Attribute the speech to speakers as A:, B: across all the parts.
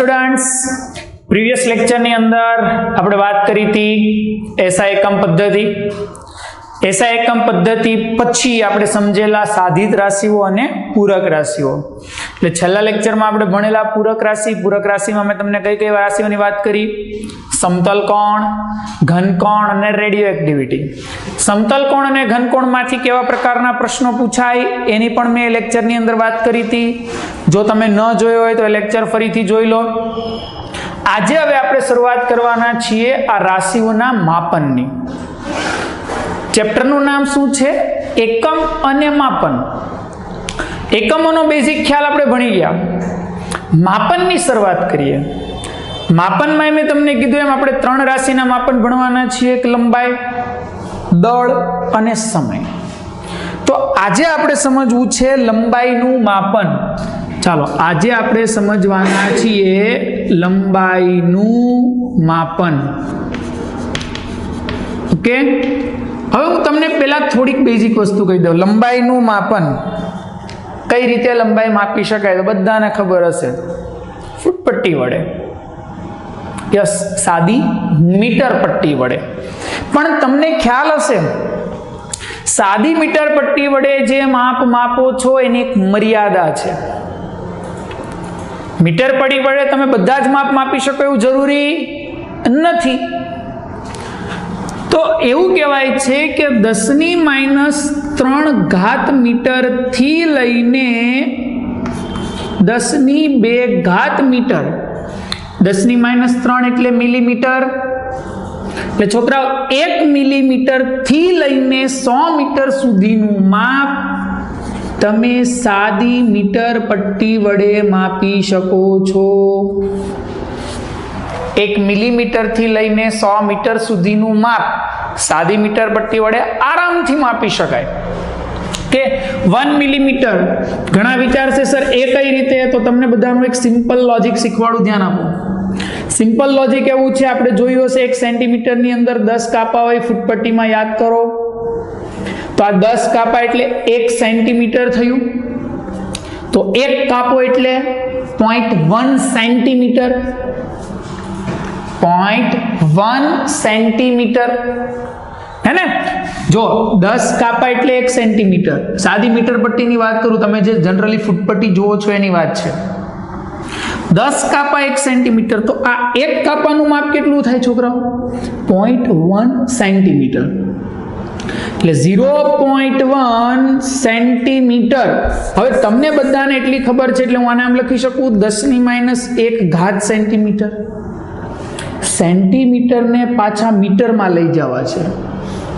A: Students, previous લેક્ચરની અંદર આપણે વાત કરી હતી એસઆઈ એકમ પદ્ધતિ. એસઆઈ એકમ પદ્ધતિ પછી આપણે સમજેલા સાધિત રાશિઓ અને પૂરક રાશિઓ. એટલે છેલ્લા લેક્ચરમાં આપણે ભણેલા પૂરક રાશિમાં મેં તમને કઈ કઈ રાશિઓની વાત કરી? સમતલ કોણ, ઘન કોણ અને રેડિયો એક્ટિવિટી. સમતલ કોણ અને ઘન કોણમાંથી કેવા પ્રકારના પ્રશ્નો પૂછાય એની પણ મેં લેક્ચરની અંદર વાત કરી હતી. જો તમે ન જોયો હોય તો એ લેક્ચર ફરીથી જોઈ લો. આજે હવે આપણે શરૂઆત કરવાના છીએ આ રાશિઓના માપનની. ચેપ્ટરનું નામ શું છે? એકમ અને માપન. એકમોનો બેઝિક ખ્યાલ આપણે ભણી ગયા. માપનની શરૂઆત કરીએ. માપનમાં મેં તમને કીધું એમ આપણે 3 રાશિના માપન ભણવાના છીએ. એક લંબાઈ, દળ અને સમય. તો આજે આપણે સમજવું છે લંબાઈનું માપન. ચાલો આજે આપણે સમજવાના છીએ લંબાઈનું માપન. ઓકે, હવે હું તમને પહેલા થોડીક બેઝિક વસ્તુ કહી દઉં. લંબાઈનું માપન કઈ રીતે લંબાઈ માપી શકાય તો બધાને ખબર હશે. ફૂટપટ્ટી વડે, યસ, સાદી મીટર પટ્ટી વડે. પણ તમને ખ્યાલ હશે સાદી મીટર પટ્ટી વડે જે માપ માપો છો એની એક મર્યાદા છે. મીટર પટ્ટી વડે તમે બધા જ માપ માપી શકો એવું જરૂરી નથી. તો એવું કહેવાય છે કે 10⁻³ મીટર થી લઈને 10⁻² મીટર. 10⁻³ એટલે મિલીમીટર. એટલે છોકરાઓ 1 મિલીમીટર થી લઈને 100 મીટર સુધીનું માપ તમે સાદી મીટર પટ્ટી વડે માપી શકો છો. 1 મિલીમીટર થી લઈને 100 મીટર સુધીનું માપ સાદી મીટર પટ્ટી વડે આરામથી માપી શકાય. કે 1 મિલીમીટર, ઘણા વિચારશે સર એ કઈ રીતે? તો તમને બધાનું એક સિમ્પલ લોજિક શીખવાડું, ધ્યાન આપો. સિમ્પલ લોજિક એવું છે, આપણે જોયું હશે 1 સેન્ટીમીટરની અંદર 10 કાપા હોય. ફૂટપટ્ટીમાં યાદ કરો તો આ 10 કાપા એટલે 1 સેન્ટીમીટર થયું. તો 1 કાપો એટલે 0.1 સેન્ટીમીટર. 0.1 સેન્ટીમીટર હે ને? જો 10 કાપા એટલે 1 સેન્ટીમીટર. સાદી મીટર પટ્ટીની વાત કરું, તમે જે જનરલી ફૂટપટ્ટી જુઓ છો એની વાત છે. 10 કાપા 1 સેન્ટીમીટર. તો આ 1 કાપાનું માપ કેટલું થાય છોકરાઓ? 0.1 સેન્ટીમીટર. એટલે 0.1 સેન્ટીમીટર. હવે તમને બધાને એટલી ખબર છે એટલે હું આને આમ લખી શકું 10⁻⁴ સેન્ટીમીટર. સેન્ટીમીટરને પાછા મીટરમાં લઈ જવા છે.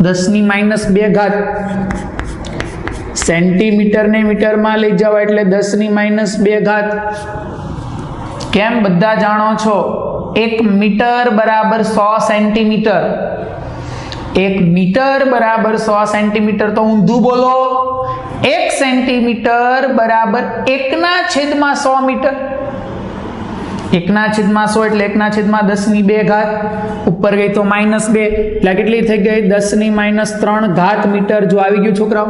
A: 10⁻². સેન્ટીમીટરને મીટરમાં લઈ જવા એટલે 10⁻². કેમ? બધા જાણો છો 1 મીટર બરાબર 100 સેન્ટીમીટર. 1 મીટર બરાબર 100 સેન્ટીમીટર. તો ઊંધું બોલો. 1 સેન્ટીમીટર બરાબર 1/100 મીટર. 1/100 એટલે 1/10⁻². ઉપર ગઈ તો -2 એટલે કેટલી થઈ ગઈ? 10⁻³ મીટર. જો આવી ગયું છોકરાઓ?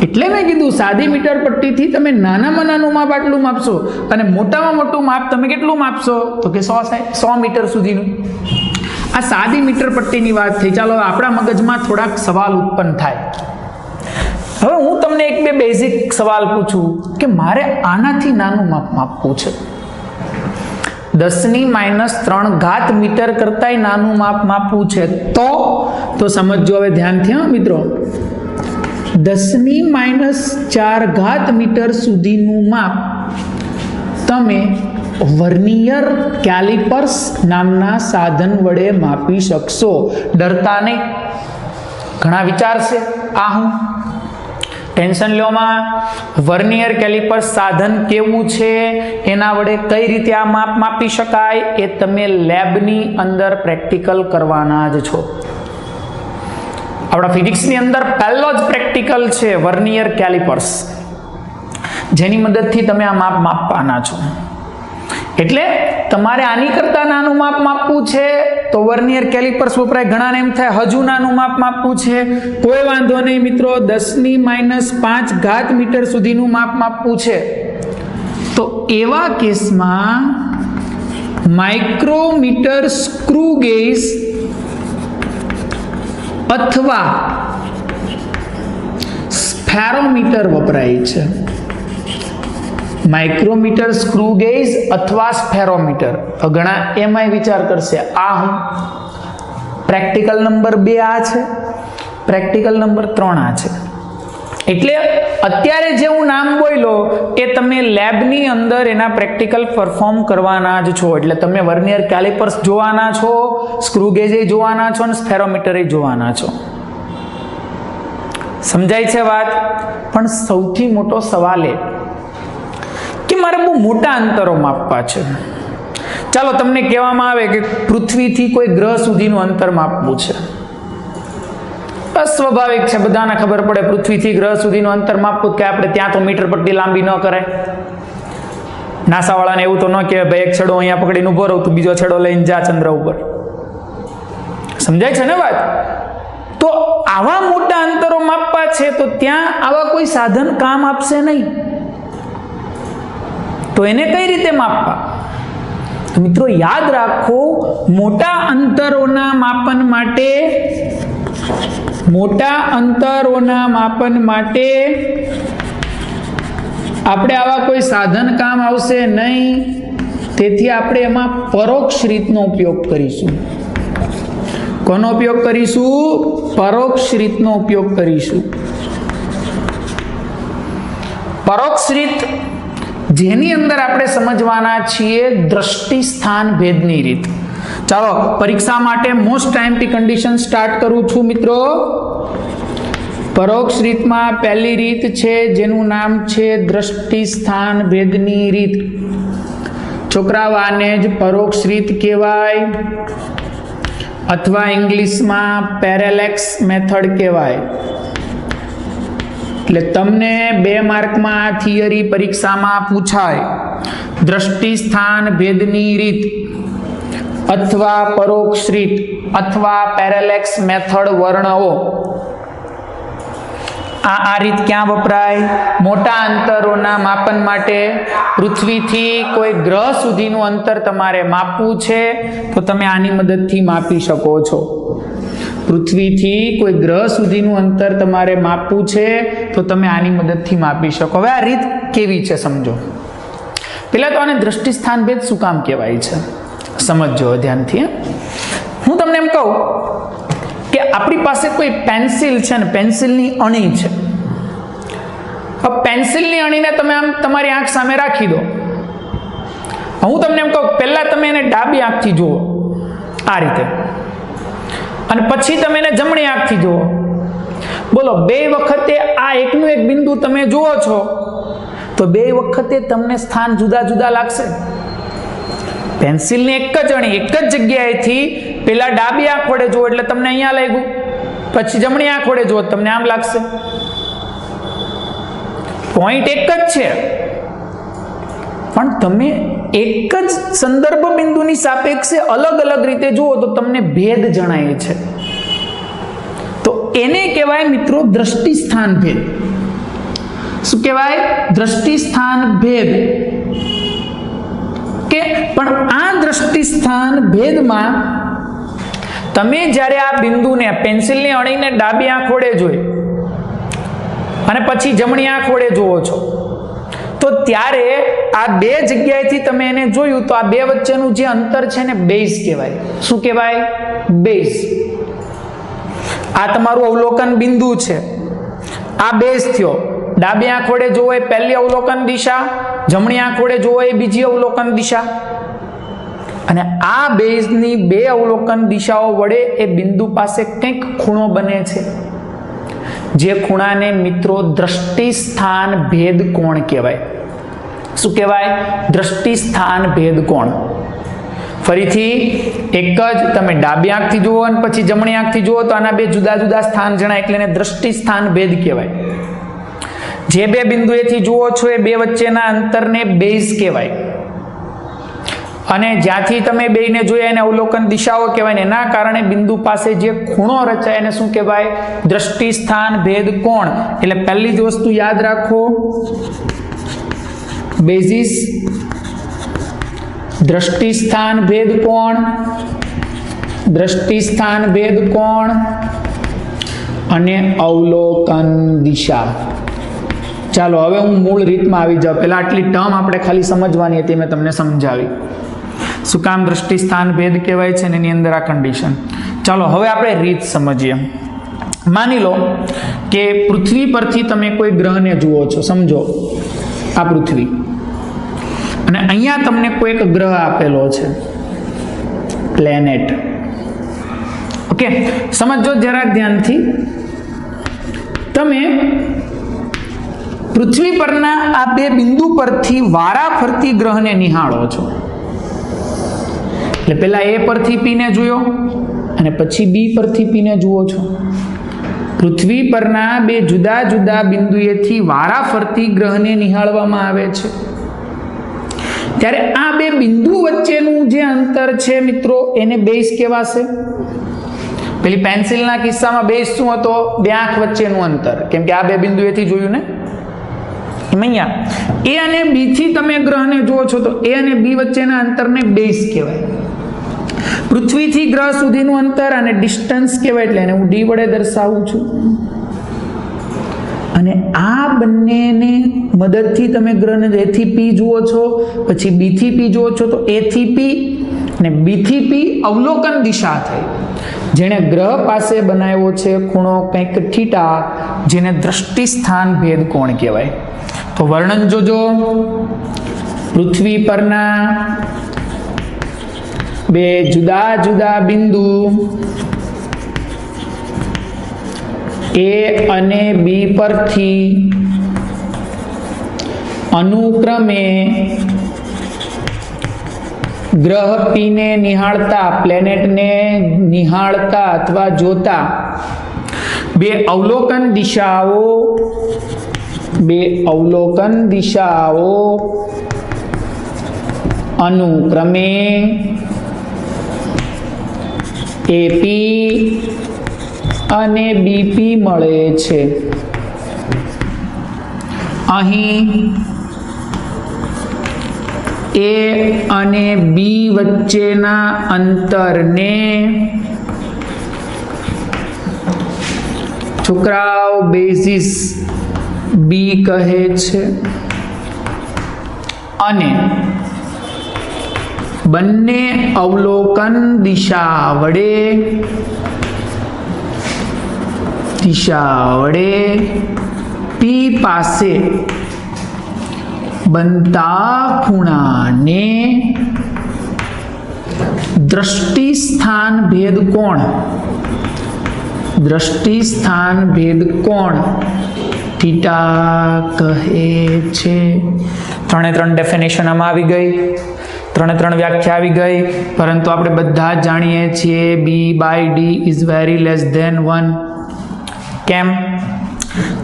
A: એટલે મેં કીધું સાદી મીટર પટ્ટીથી તમે નાનામાં નાનું માપ આટલું માપશો અને મોટામાં મોટું માપ તમે કેટલું માપશો? તો કે 100 મીટર સુધીનું. આ સાદી મીટર પટ્ટીની વાત થઈ. ચાલો આપણા મગજમાં થોડાક સવાલ ઉત્પન્ન થાય. હવે હું તમને 1-2 બેઝિક સવાલ પૂછું કે મારે આનાથી નાનું માપ માપવું છે. 10⁻³ મીટર કરતાંય નાનું માપ માપવું છે તો સમજજો હવે ધ્યાનથી હા મિત્રો. 10⁻⁴ મીટર સુધીનું માપ તમે વર્નિયર કેલિપર્સ નામના સાધન વડે માપી શકશો. ડરતા નહીં. ઘણા વિચારશે આ હું ટેન્શન લ્યોમાં. વર્નિયર કેલિપર્સ સાધન કેવું છે, એના વડે કઈ રીતે આ માપ માપી શકાય એ તમે લેબની અંદર પ્રેક્ટિકલ કરવાના જ છો. આપણા ફિઝિક્સની અંદર પહેલો જ પ્રેક્ટિકલ છે વર્નિયર કેલિપર્સ, જેની મદદથી તમે આ માપ માપવાના છો. એટલે તમારે આની કરતા નાનું માપ માપવું છે તો વર્નિયર કેલિપર્સ વપરાય. ઘણાને એમ થાય હજુ નાનું માપ માપવું છે, કોઈ વાંધો નહીં મિત્રો. 10⁻⁵ મીટર સુધીનું માપ માપવું છે तो एवा केस में माइक्रोमीटर स्क्रू गेज अथवा स्फेरोमीटर वपराय छे। माइक्रोमीटर स्क्रू गेज अथवा स्फेरोमीटर। घणा एमाय विचार करशे आ हूँ प्रेक्टिकल नंबर 2 आ छे, प्रेक्टिकल नंबर 3 आ छे। એટલે અત્યારે જે હું નામ બોલ્યો એ તમે લેબની અંદર એના પ્રેક્ટિકલ પરફોર્મ કરવાના જ છો। એટલે તમે વર્નિયર કેલિપર્સ જોવાના છો, સ્ક્રૂ ગેજ જોવાના છો અને સ્ફેરોમીટર જોવાના છો। સમજાય છે વાત? પણ સૌથી મોટો સવાલ એ કે મારે બહુ મોટા અંતરો માપવા છે। ચાલો તમને કહેવામાં આવે કે પૃથ્વીથી કોઈ ગ્રહ સુધીનું અંતર માપવું છે। સ્વાભાવિક છે, બધાને ખબર પડે પૃથ્વીથી ગ્રહ સુધીનું અંતર માપવું કે આપણે ત્યાં તો મીટર પટ્ટી લાંબી ન કરાય। નાસા વાળાને એવું તો ન કહેવાય ભાઈ એક છેડો અહીંયા પકડીને ઉભો રહું, તું બીજો છેડો લઈને જા ચંદ્ર ઉપર। સમજાય છે ને વાત? તો આવા મોટા અંતરો માપવા છે તો ત્યાં આવા કોઈ સાધન કામ આપશે નહીં। તો એને કઈ રીતે માપવા? તો મિત્રો યાદ રાખો, મોટા અંતરોના માપન માટે આપણે આવા કોઈ સાધન કામ આવશે નહીં। તેથી આપણે એમાં પરોક્ષ રીતનો ઉપયોગ કરીશું। કોનો ઉપયોગ કરીશું? પરોક્ષ રીતનો ઉપયોગ કરીશું। પરોક્ષ રીત જેની અંદર આપણે સમજવાના છીએ દ્રષ્ટિ સ્થાન ભેદની રીત। ચાલો પરીક્ષા માટે મોસ્ટ ટાઈમથી કન્ડિશન સ્ટાર્ટ કરું છું મિત્રો। પરોક્ષ રીતમાં પહેલી રીત છે જેનું નામ છે દ્રષ્ટિ સ્થાન ભેદની રીત। છોકરાઓ આને જ પરોક્ષ રીત કહેવાય અથવા ઇંગ્લિશમાં પેરેલેક્સ મેથડ કહેવાય। એટલે તમને 2 માર્કમાં થિયરી પરીક્ષામાં પૂછાય દ્રષ્ટિ સ્થાન ભેદની રીત અથવા પરોક્ષ રીત અથવા પેરેલેક્સ મેથડ વર્ણવો। આ રીત ક્યાં વપરાય? મોટા અંતરોના માપન માટે। પૃથ્વીથી કોઈ ગ્રહ સુધીનું અંતર તમારે માપવું છે તો તમે આની મદદથી માપી શકો છો। પૃથ્વીથી કોઈ ગ્રહ સુધીનું અંતર તમારે માપવું છે તો તમે આની મદદથી માપી શકો। હવે આ રીત કેવી છે સમજો। પહેલા તો આને દ્રષ્ટિ સ્થાન ભેદ શું કામ કહેવાય છે સમજો ધ્યાનથી। હું તમને એમ કહું કે આપણી પાસે કોઈ પેન્સિલ છે ને પેન્સિલની અણી છે। હવે પેન્સિલની અણીને તમે આમ તમારી આંખ સામે રાખી દો। હું તમને એમ કહું પહેલા તમે એને ડાબી આંખથી જુઓ આ રીતે, અને પછી તમે એને જમણી આંખથી જુઓ। બોલો 2 વખતે આ એકનું એક બિંદુ તમે જુઓ છો તો 2 વખતે તમને સ્થાન જુદા જુદા લાગશે। પેન્સિલની એક જ અણી એક જ જગ્યાએથી પેલા ડાબી આંખ વડે જુઓ એટલે તમને અહીંયા લાગ્યું, પછી જમણી આંખ વડે જુઓ તમને આમ લાગશે। પોઈન્ટ એક જ છે પણ તમે એક જ સંદર્ભ બિંદુની સાપેક્ષે અલગ અલગ રીતે જુઓ તો તમને ભેદ જણાય છે। તો એને કહેવાય મિત્રો દ્રષ્ટિ સ્થાન ભેદ। શું કહેવાય? દ્રષ્ટિ સ્થાન ભેદ। કે પણ આ દ્રષ્ટિ સ્થાન ભેદમાં તમે જ્યારે આ બિંદુને પેન્સિલની અણીને ડાબી આંખ વડે જોઈ અને પછી જમણી આંખ વડે જુઓ છો તો ત્યારે આ 2 જગ્યાએથી તમે એને જોયું તો આ 2 વચ્ચેનું જે અંતર છે ને બેઝ કહેવાય। શું કહેવાય? બેઝ। આ તમારું અવલોકન બિંદુ છે, આ બેઝ થયો। ડાબી આંખ વડે જોવો એ પહેલી અવલોકન દિશા, જમણી આંખ વડે જોવો એ બીજી અવલોકન દિશા, અને આ બેઝની 2 અવલોકન દિશાઓ વડે એ બિંદુ પાસે કંઈક ખૂણો બને છે જે ખૂણાને મિત્રો દ્રષ્ટિ સ્થાન ભેદ કોણ કહેવાય। શું કહેવાય? દ્રષ્ટિ સ્થાન ભેદ કોણ। ફરીથી એક જ તમે ડાબી આંખથી જુઓ અને પછી જમણી આંખથી જુઓ તો આના 2 જુદા જુદા સ્થાન જણાય એટલે એને દ્રષ્ટિ સ્થાન ભેદ કહેવાય। જે 2 બિંદુએથી જુઓ છો એ 2 વચ્ચેના અંતરને બેઝ કહેવાય, અને જ્યાંથી તમે બેયને જોયા એને અવલોકન દિશાઓ કહેવાય। એના કારણે બિંદુ પાસે જે ખૂણો રચાય એને શું કહેવાય? દ્રષ્ટિ સ્થાન ભેદ કોણ। એટલે પહેલી જ વસ્તુ યાદ રાખો, બેઝિસ, દ્રષ્ટિ સ્થાન ભેદ કોણ, દ્રષ્ટિ સ્થાન ભેદ કોણ અને અવલોકન દિશા. ચાલો હવે હું મૂળ રીતમાં આવી જાઉં. પહેલા આટલી ટર્મ આપણે ખાલી સમજવાની હતી, મેં તમને સમજાવી શું કામ દ્રષ્ટિ સ્થાન ભેદ કહેવાય છે ને એની અંદર આ કન્ડિશન. ચાલો હવે આપણે રીત સમજીએ. માની લો કે પૃથ્વી પરથી તમે કોઈ ગ્રહને જુઓ છો, સમજો આ પૃથ્વી, અને અહીંયા તમને કોઈક ગ્રહ આપેલો છે, પ્લેનેટ. ઓકે, સમજો જરાક ધ્યાનથી. તમે પૃથ્વી પરના આ બે બિંદુ પરથી વારા ફરતી ગ્રહને નિહાળો છો. એટલે પહેલા એ પરથી પીને જોયો અને પછી બી પરથી પીને જુઓ છો. પૃથ્વી પરના બે જુદા જુદા બિંદુએથી વારા ફરતી ગ્રહને નિહાળવામાં આવે છે. ત્યારે આ બે બિંદુ વચ્ચેનું જે અંતર છે મિત્રો, એને બેઝ કહેવાશે. પેલી પેન્સિલના કિસ્સામાં બેઝ શું હતો? બે આંખ વચ્ચેનું અંતર, કેમ કે આ બે બિંદુએથી જોયું ને. અહીંયા એ અને બી થી તમે ગ્રહને જુઓ છો તો એ અને બી વચ્ચેના અંતરને બેઝ કહેવાય. પૃથ્વીથી ગ્રહ સુધીનું અંતર અને ડિસ્ટન્સ કહેવાય, એટલે એને હું ડી વડે દર્શાવું છું. અને આ બંનેને મદદથી તમે ગ્રહને એ થી પી જુઓ છો, પછી બી થી પી જુઓ છો, તો એ થી પી અને બી થી પી અવલોકન દિશા થઈ. જેણે ગ્રહ પાસે બનાવ્યો છે ખૂણો કંઈક થીટા, જેને દ્રષ્ટિ સ્થાન ભેદ કોણ કહેવાય. તો વર્ણન જોજો. પૃથ્વી પરના બે જુદા જુદા બિંદુ એ અને બી પરથી અનુક્રમે ગ્રહ પીને નિહાળતા, પ્લેનેટને નિહાળતા અથવા જોતા બે અવલોકન દિશાઓ અનુક્રમે એપી અને બીપી મળે છે. અહીં એ અને બી વચ્ચેના અંતરને છોકરાઓ બેઝિસ બી કહે છે. અને બંને અવલોકન દિશા વડે પી પાસે બનતા ખૂણાને દ્રષ્ટિ સ્થાન ભેદ કોણ થીટા કહે છે. 3 ડેફિનેશન આમાં આવી ગઈ, 3 વ્યાખ્યા આવી ગઈ. પરંતુ આપણે બધા જ જાણીએ છીએ B/D is very less than 1. કેમ?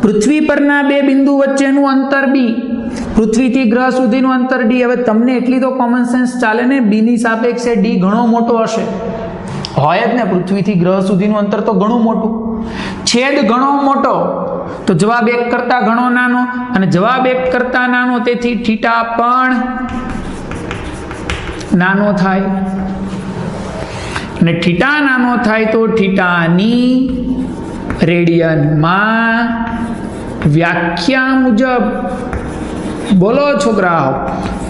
A: પૃથ્વી પરના બે બિંદુ વચ્ચેનું અંતર બી, પૃથ્વીથી ગ્રહ સુધીનું અંતર ડી. હવે તમને એટલી તો કોમન સેન્સ ચાલે ને, બી ની સાપેક્ષે ડી ઘણો મોટો હશે, હોય જ ને. પૃથ્વીથી ગ્રહ સુધીનું અંતર તો ઘણું મોટું, છેદ ઘણો મોટો, તો જવાબ 1 કરતા ઘણો નાનો, અને જવાબ 1 કરતા નાનો, તેથી થીટા પણ નાનો થાય. અને થીટા નાનો થાય તો થીટાની રેડિયનમાં વ્યાખ્યા મુજબ, બોલો છોકરાઓ,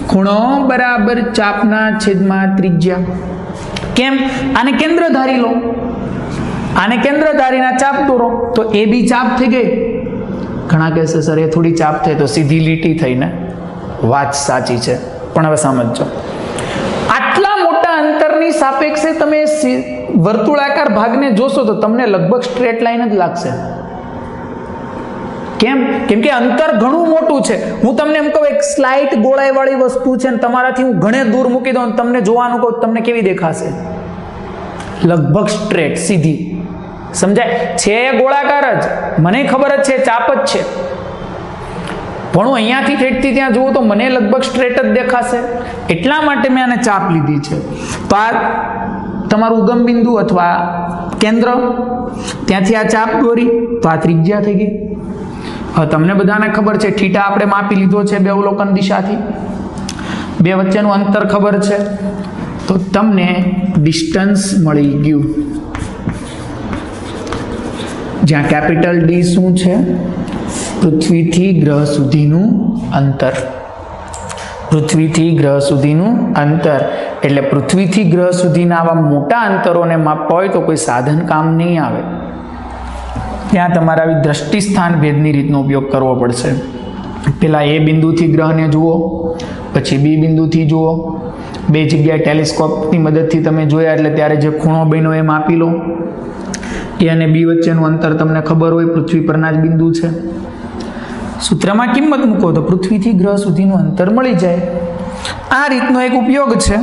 A: ખૂણો બરાબર ચાપના છેદમાં ત્રિજ્યા. કેમ? આને કેન્દ્ર ધારી લો, આને કેન્દ્ર ધારીના ચાપ દોરો, તો એ બી ચાપ થઈ ગઈ. ઘણા કહેશે સર એ થોડી ચાપ થઈ, તો સીધી લીટી થઈને. વાત સાચી છે, પણ હવે સમજો, આટલા મોટા અંતરની સાપેક્ષે તમે વર્તુળાકાર ભાગને જોશો તો તમને લગભગ સ્ટ્રેટ લાઈન જ લાગશે. કેમ? કેમ કે અંતર ઘણું મોટું છે. હું તમને એમ કહું એક સ્લાઇટ ગોળાઈ વાળી વસ્તુ છે ને તમારાથી હું ઘણે દૂર મૂકી દઉં, તમને જોવાનું કહું, તમને કેવી દેખાશે? લગભગ સ્ટ્રેટ, સીધી. સમજાય છે? ગોળાકાર જ, મને ખબર જ છે, ચાપ જ છે. પણ હું અહીંયાથી ઠેઠથી ત્યાં જોઉં તો મને લગભગ સ્ટ્રેટ જ દેખાશે. એટલા માટે મેં આને ચાપ લીધી છે. તો આ તમારું ઉગમ બિંદુ અથવા કેન્દ્ર, ત્યાંથી આ ચાપ દોરી તો આ ત્રિજ્યા થઈ ગઈ. હવે તમને બધાને ખબર છે થીટા આપણે માપી લીધો છે બે અવલોકન દિશાથી, બે વચ્ચેનું અંતર ખબર છે, તો તમને ડિસ્ટન્સ મળી ગયું. જ્યાં કેપિટલ ડી શું છે? પૃથ્વીથી ગ્રહ સુધીનું અંતર. પૃથ્વીથી ગ્રહ સુધીનું અંતર એટલે પૃથ્વીથી ગ્રહ સુધીના આવા મોટા અંતરોને માપવા હોય તો કોઈ સાધન કામ નહીં આવે. ત્યાં તમારે આવી દ્રષ્ટિ સ્થાન ભેદની રીતનો ઉપયોગ કરવો પડશે. પેલા એ બિંદુથી ગ્રહને જુઓ, પછી બી બિંદુથી જુઓ, બે જગ્યાએ ટેલિસ્કોપની મદદથી તમે જોયા એટલે ત્યારે જે ખૂણો બન્યો એ માપી લો. એ અને બી વચ્ચેનું અંતર તમને ખબર હોય પૃથ્વી પરના જ બિંદુ છે. સૂત્રમાં કિંમત મૂકો તો પૃથ્વીથી ગ્રહ સુધીનું અંતર મળી જાય. આ રીતનો એક ઉપયોગ છે,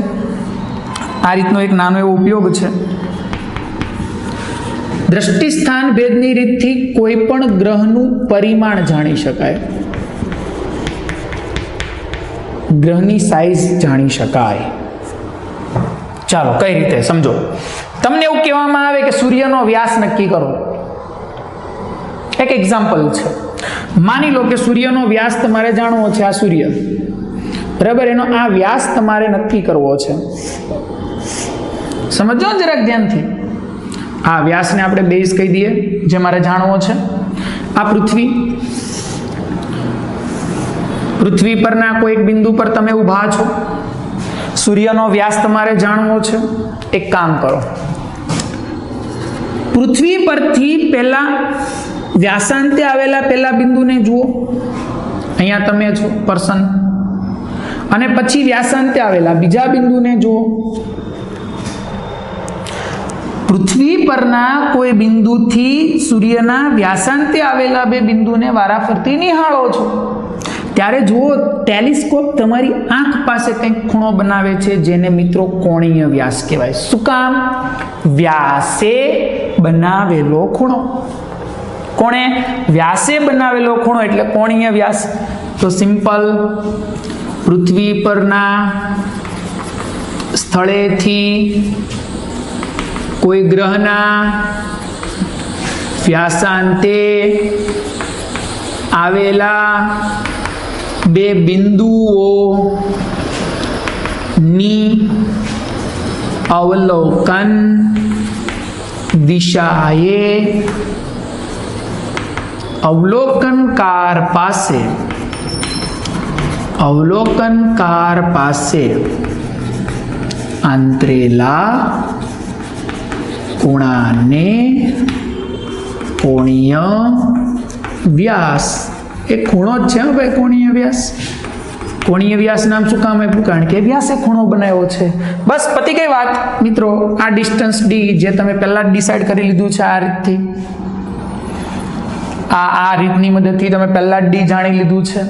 A: આ રીતનો એક નાનો એવો ઉપયોગ છે. દ્રષ્ટિ સ્થાન ભેદની રીતથી કોઈ પણ ગ્રહનું પરિમાણ જાણી શકાય, ગ્રહની સાઈઝ જાણી શકાય. ચાલો કઈ રીતે સમજો. તમને એવું કહેવામાં આવે કે સૂર્યનો વ્યાસ નક્કી કરો. એક એક્ઝામ્પલ છે. માની લો કે સૂર્યનો વ્યાસ તમારે જાણવો છે, આ સૂર્ય બરાબર, એનો આ વ્યાસ તમારે નક્કી કરવો છે. સમજો જરાક ધ્યાનથી. આ વ્યાસને આપણે બેઝ કહી દઈએ, જે મારે જાણવો છે. આ પૃથ્વી પરના કોઈ એક બિંદુ પર તમે ઊભા છો, સૂર્યનો વ્યાસ તમારે જાણવો છે. એક કામ કરો, પૃથ્વી પરથી પહેલા વ્યાસાંતે આવેલા પહેલા બિંદુને જુઓ, અહીંયા તમે છો પર્સન, અને પછી વ્યાસાંતે આવેલા બીજા બિંદુને જુઓ. પૃથ્વી પરના કોઈ બિંદુથી સૂર્યના વ્યાસાંતે આવેલા બે બિંદુને વારાફરતી નિહાળો છો ત્યારે જુઓ ટેલિસ્કોપ તમારી આંખ પાસે કંઈક ખૂણો બનાવે છે, જેને મિત્રો કોણીય વ્યાસ કહેવાય. શું કામ? વ્યાસે બનાવેલો ખૂણો. કોણે? વ્યાસે બનાવેલો ખૂણો એટલે કોણીય વ્યાસ. તો સિમ્પલ, પૃથ્વી પરના સ્થળેથી કોઈ ગ્રહના વ્યાસાંતે આવેલા બે બિંદુઓની અવલોકન દિશાએ અવલોકનકાર પાસે આંતરેલા ખૂણાને કોણીય વ્યાસ. એ ખૂણો જ છે ભાઈ, કોણીય વ્યાસ. કોણીય વ્યાસ નામ શું કામ આપ્યું? કારણ કે વ્યાસે ખૂણો બનાવ્યો છે. બસ પતી ગઈ વાત મિત્રો. આ ડિસ્ટન્સ ડી જે તમે પહેલા જ ડિસાઈડ કરી લીધું છે આ રીતથી, આ રીતની મદદથી તમે પહેલા જ ડી જાણી લીધું છે.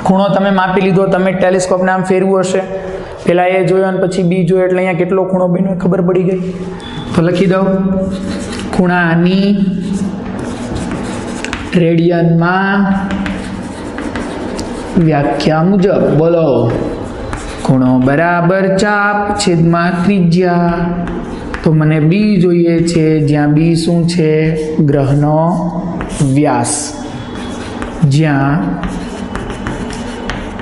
A: ખૂણો તમે માપી લીધો, તમે ટેલિસ્કોપને આમ ફેરવું હશે, પહેલા એ જોયો અને પછી બી જોયો એટલે અહીંયા કેટલો ખૂણો બન્યો ખબર પડી ગઈ. તો લખી દઉં, ખૂણાની રેડિયનમાં વ્યાખ્યા મુજબ બોલો. ખૂણો બરાબર ચાપ છેદમાં ત્રિજ્યા. તો મને બી જોઈએ છે, જ્યાં બી શું છે? ગ્રહનો વ્યાસ. જ્યાં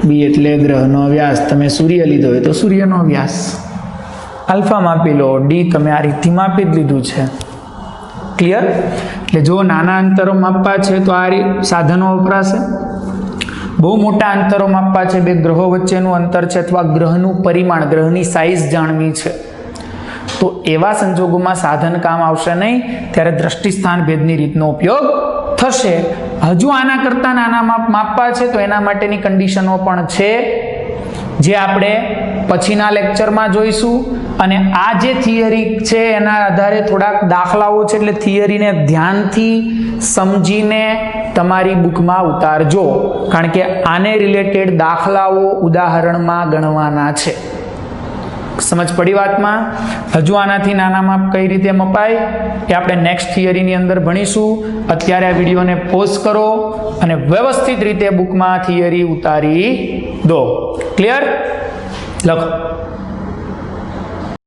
A: બી એટલે ગ્રહનો વ્યાસ. તમે સૂર્ય લીધો હોય તો સૂર્યનો વ્યાસ. આલ્ફા માપી લો, ડી તમે આ રીતથી માપી જ લીધું છે. ક્લિયર? એટલે જો નાના અંતરો માપવા છે તો આ સાધનો વપરાશે. બહુ મોટા અંતરો માપવા છે, બે ગ્રહો વચ્ચેનું અંતર છે અથવા ગ્રહનું પરિમાણ, ગ્રહની સાઈઝ જાણવી છે, તો એવા સંજોગોમાં સાધન કામ આવશે નહીં. ત્યારે દ્રષ્ટિ સ્થાન ભેદની રીતનો ઉપયોગ થશે. હજુ આના કરતાં નાના માપ માપવા છે તો એના માટેની કન્ડિશનો પણ છે, જે આપણે પછીના લેક્ચરમાં જોઈશું. અને આ જે થિયરી છે એના આધારે થોડાક દાખલાઓ છે, એટલે થિયરીને ધ્યાનથી સમજીને તમારી બુકમાં ઉતારજો, કારણ કે આને રિલેટેડ દાખલાઓ ઉદાહરણમાં ગણવાના છે. સમજ પડી વાતમાં? હજુ આનાથી નાના માપ કઈ રીતે મપાય એ આપણે નેક્સ્ટ થિયરીની અંદર ભણીશું. અત્યારે આ વિડીયોને પોઝ કરો અને વ્યવસ્થિત રીતે બુકમાં થિયરી ઉતારી દો. ક્લિયર? લખો.